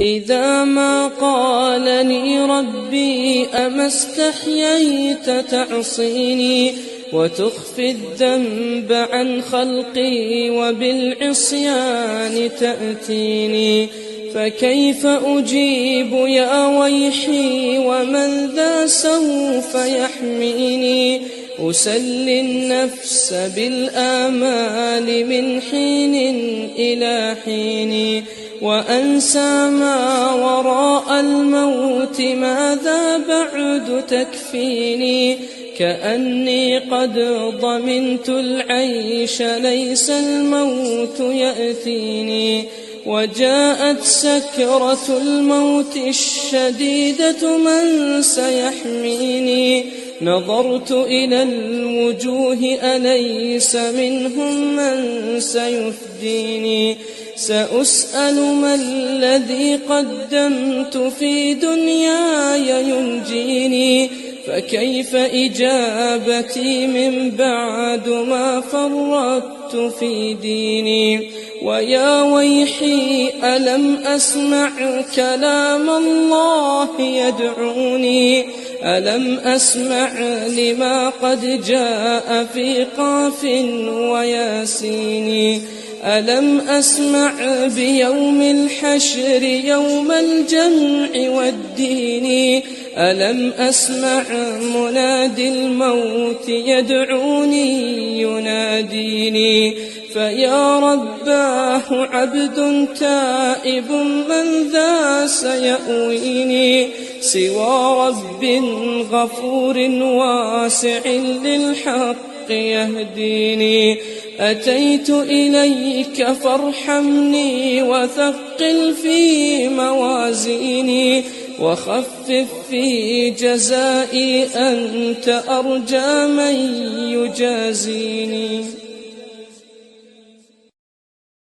إذا ما قالني ربي أما استحييت تعصيني وتخفي الذنب عن خلقي وبالعصيان تأتيني، فكيف أجيب يا ويحي ومن ذا سوف يحميني؟ أسلي النفس بالآمال من حين إلى حين، وأنسى ما وراء الموت ماذا بعد تكفيني؟ كأني قد ضمنت العيش ليس الموت يأتيني، وجاءت سكرة الموت الشديدة من سيحميني؟ نظرت إلى الوجوه أليس منهم من سيفديني؟ سأسأل ما الذي قدمت في دنياي ينجيني، فكيف إجابتي من بعد ما فرطت في ديني؟ ويا ويحي ألم أسمع كلام الله يدعوني؟ ألم أسمع لما قد جاء في قاف وياسين؟ ألم أسمع بيوم الحشر يوم الجمع والدين؟ ألم أسمع منادي الموت يدعوني يناديني؟ فيا رباه عبد تائب من ذا سيأويني؟ سوى رب غفور واسع للحق يهديني. أتيت إليك فارحمني وثقل في موازيني، وخفف في جزائي أنت أرجى من يجازيني.